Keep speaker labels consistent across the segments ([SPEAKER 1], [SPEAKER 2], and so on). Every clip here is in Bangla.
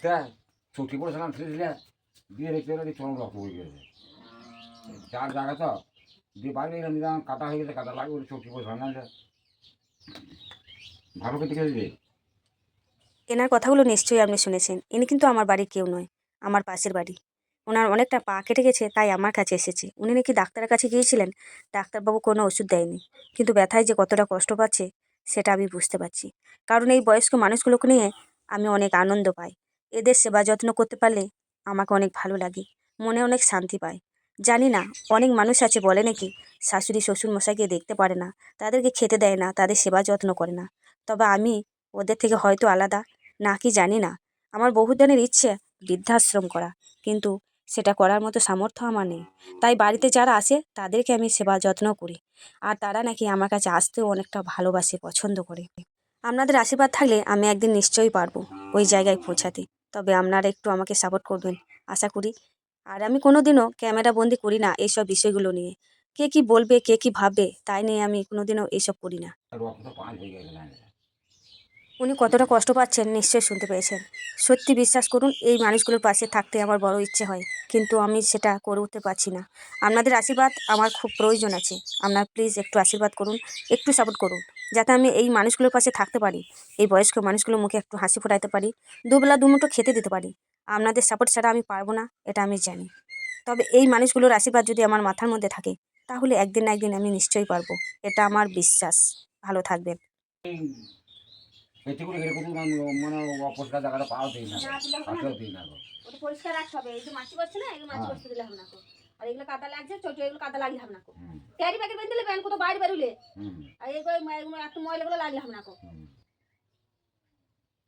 [SPEAKER 1] রাত্রে ছুটি পড়েছিলাম ছেড়েছিলে দিয়ে রেখে রেখে চরম রক্ত হয়ে গেছে চার জায়গা তো দিয়ে বাইরে নিলাম কাটা হয়ে গেছে কাটা লাগবে বলে ছুটি পড়েছিলাম না ভালো খেতে খেয়েছে।
[SPEAKER 2] এনার কথাগুলো নিশ্চয়ই আপনি শুনেছেন। ইনি কিন্তু আমার বাড়ির কেউ নয়, আমার পাশের বাড়ি। ওনার অনেকটা পা কেটে গেছে, তাই আমার কাছে এসেছে। উনি নাকি ডাক্তারের কাছে গিয়েছিলেন, ডাক্তারবাবু কোনো ওষুধ দেয়নি। কিন্তু ব্যথায় যে কতটা কষ্ট পাচ্ছে সেটা আমি বুঝতে পারছি। কারণ এই বয়স্ক মানুষগুলোকে নিয়ে আমি অনেক আনন্দ পাই। এদের সেবা যত্ন করতে পারলে আমাকে অনেক ভালো লাগে, মনে অনেক শান্তি পায়। জানি না, অনেক মানুষ আছে বলে নাকি শাশুড়ি শ্বশুর মশাইকে দেখতে পারে না, তাদেরকে খেতে দেয় না, তাদের সেবা যত্ন করে না। তবে আমি ওদের থেকে হয়তো আলাদা, না কি জানি না। আমার বহুদিনের ইচ্ছে বৃদ্ধাশ্রম করা, কিন্তু সেটা করার মতো সামর্থ্য আমার নেই। তাই বাড়িতে যারা আসে তাদেরকে আমি সেবা যত্ন করি, আর তারা নাকি আমার কাছে আসতেও অনেকটা ভালোবাসে, পছন্দ করে। আপনাদের আশীর্বাদ থাকলে আমি একদিন নিশ্চয়ই পারবো ওই জায়গায় পৌঁছাতে। তবে আপনারা একটু আমাকে সাপোর্ট করবেন, আশা করি। আর আমি কোনোদিনও ক্যামেরা বন্দি করি না এইসব বিষয়গুলো নিয়ে। কে কি বলবে, কে কি ভাববে, তাই নিয়ে আমি কোনোদিনও এইসব করি না।
[SPEAKER 1] রক্ত পাঁচ হয়ে গেছে না
[SPEAKER 2] উনি কতটা কষ্ট পাচ্ছেন নিশ্চয়ই শুনতে পেয়েছেন। সত্যি বিশ্বাস করুন, এই মানুষগুলোর পাশে থাকতে আমার বড় ইচ্ছে হয়, কিন্তু আমি সেটা করে উঠতে পারছি না। আপনাদের আশীর্বাদ আমার খুব প্রয়োজন আছে। আপনার প্লিজ একটু আশীর্বাদ করুন, একটু সাপোর্ট করুন, যাতে আমি এই মানুষগুলোর পাশে থাকতে পারি, এই বয়স্ক মানুষগুলোর মুখে একটু হাসি ফোটাতে পারি, দুবেলা দুমুঠো খেতে দিতে পারি। আপনাদের সাপোর্ট ছাড়া আমি পারবো না, এটা আমি জানি। তবে এই মানুষগুলোর আশীর্বাদ যদি আমার মাথার মধ্যে থাকে, তাহলে একদিন না একদিন আমি নিশ্চয়ই পারবো, এটা আমার বিশ্বাস। ভালো থাকবেন।
[SPEAKER 1] এতে করে এরকম মানে অপরিষ্কার জায়গাটা পাও দিই না পাশেও দিই না গো।
[SPEAKER 2] ওটা পরিষ্কার রাখতে হবে। এই যে মাছি বসছে না, এগুলো মাছি বসতে দিলে হবে না। আর এগুলো কাদা লাগছে, ছোট এগুলো কাদা লাগলে হবে না। ক্যারি প্যাকেট বেঁধে দিলে ব্যান কোথাও বাইরে বেরুলে, আর এগুলো একটু ময়লাগুলো লাগলে হবে না।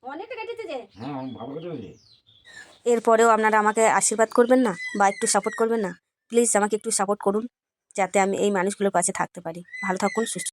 [SPEAKER 2] অনেকটা কেটেছে যে,
[SPEAKER 1] হ্যাঁ ভালো কেটেছে।
[SPEAKER 2] এরপরেও আপনারা আমাকে আশীর্বাদ করবেন না বা একটু সাপোর্ট করবেন না? প্লিজ আমাকে একটু সাপোর্ট করুন, যাতে আমি এই মানুষগুলোর পাশে থাকতে পারি। ভালো থাকুন, সুস্থ